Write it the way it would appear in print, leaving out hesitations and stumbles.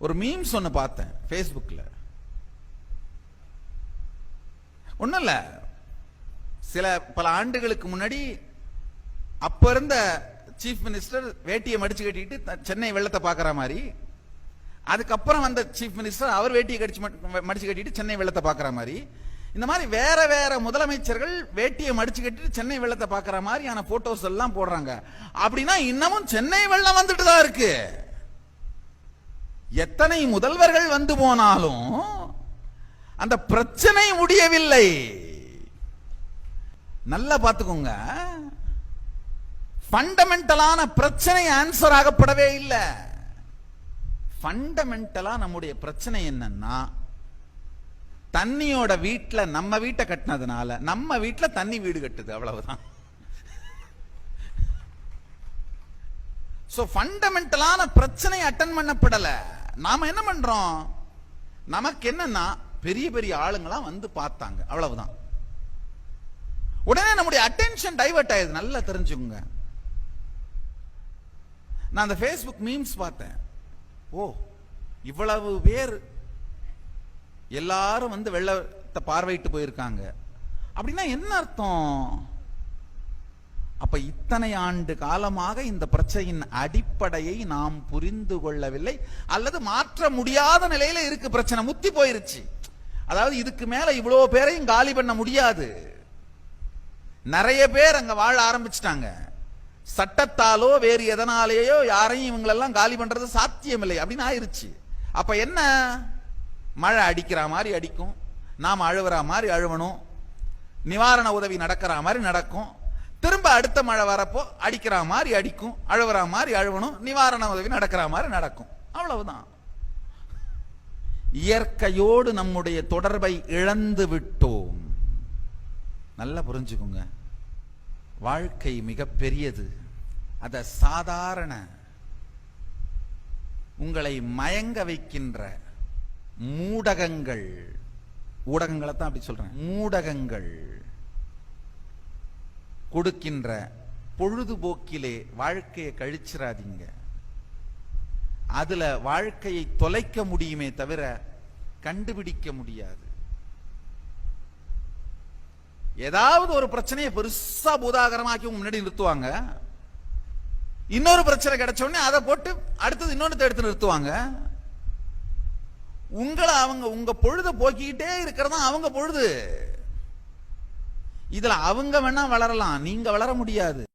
ஒரு மீம்ஸ் ஒன்று பார்த்தேன் ஃபேஸ்புக்கில். ஒன்றும் இல்லை, பல ஆண்டுகளுக்கு முன்னாடி அப்ப இருந்த சீஃப் மினிஸ்டர் வேட்டியை மடிச்சு கட்டிட்டு சென்னை வெள்ளத்தை பார்க்குற மாதிரி, அதுக்கப்புறம் வந்த சீஃப் மினிஸ்டர் அவர் வேட்டியை மடிச்சு கட்டிட்டு சென்னை வெள்ளத்தை பார்க்குற மாதிரி, இந்த மாதிரி வேற வேற முதலமைச்சர்கள் வேட்டியை மடிச்சு கட்டிட்டு சென்னை வெள்ளத்தை பார்க்குற மாதிரியான போட்டோஸ் எல்லாம் போடுறாங்க. அப்படின்னா இன்னமும் சென்னை வெள்ளம் வந்துட்டு தான் இருக்கு. எத்தனை முதல்வர்கள் வந்து போனாலும் அந்த பிரச்சனை முடியவில்லை. நல்லா பார்த்துக்கோங்க, ஃபண்டமெண்டலான பிரச்சனை ஆன்சர் ஆகப்படவே இல்லை. ஃபண்டமெண்டலா நம்முடைய பிரச்சனை என்னன்னா, தண்ணியோட வீட்டுல நம்ம வீட்டை கட்டினதுனால நம்ம வீட்டுல தண்ணி வீடு கட்டுது, அவ்வளவுதான். சோ ஃபண்டமெண்டலான பிரச்சனை அட்டன் பண்ணப்படல. நாம என்ன பண்றோம், நமக்கு என்னன்னா பெரிய பெரிய ஆளுங்களா வந்து பார்த்தாங்க, அவ்வளவுதான். உடனே நம்முடைய அட்டென்ஷன் டைவர்ட் ஆயிடுது. நல்லா தெரிஞ்சுக்கோங்க. நான் அந்த ஃபேஸ்புக் மீம்ஸ் பார்த்தேன். ஓ, இவ்வளவு பேர் எல்லாரும் வந்து வெள்ளத்தை பார்வையிட்டு போயிருக்காங்க அப்படின்னா என்ன அர்த்தம்? அப்ப இத்தனை ஆண்டு காலமாக இந்த பிரச்சனையின் அடிப்படையை நாம் புரிந்து கொள்ளவில்லை, அல்லது மாற்ற முடியாத நிலையில இருக்கு. பிரச்சனை முத்தி போயிருச்சு. அதாவது இதுக்கு மேல இவ்வளவு பேரையும் காலி பண்ண முடியாது. நிறைய பேர் அங்க வாழ ஆரம்பிச்சிட்டாங்க. சட்டத்தாலோ வேறு எதனாலேயோ யாரையும் இவங்களெல்லாம் காலி பண்றது சாத்தியமில்லை அப்படின்னு ஆயிருச்சு. அப்ப என்ன, மழை அடிக்கிற மாதிரி அடிக்கும், நாம் அழுவுற மாதிரி அழுவணும், நிவாரண உதவி நடக்கிற மாதிரி நடக்கும், திரும்ப அடுத்த மழை வரப்போ அடிக்கிற மாதிரி அடிக்கும், அழுவுற மாதிரி அழுவணும், நிவாரண உதவி நடக்கிற மாதிரி நடக்கும், அவ்வளவுதான். இயற்கையோடு நம்முடைய தொடர்பை இழந்து விட்டோம். நல்லா புரிஞ்சுக்குங்க, வாழ்க்கை மிக பெரியது. அத சாதாரண உங்களை மயங்க வைக்கின்ற மூடகங்கள், ஊடகங்களை தான் அப்படி சொல்றேன், மூடகங்கள் கொடுக்கின்ற பொழுதுபோக்கிலே வாழ்க்கையை கழிச்சிடாதீங்க. அதுல வாழ்க்கையை தொலைக்க முடியுமே தவிர கண்டுபிடிக்க முடியாது. ஏதாவது ஒரு பிரச்சனையை பெருசா பூதாகரமாக்கி முன்னாடி நிறுத்துவாங்க, இன்னொரு பிரச்சனை கிடைச்ச உடனே அதை போட்டு அடுத்தது இன்னொன்னு எடுத்து நிறுத்துவாங்க. உங்களை உங்க பொழுத போக்கிக்கிட்டே இருக்கிறதா அவங்க பொழுது. இதுல அவங்க வேணா வளரலாம், நீங்க வளர முடியாது.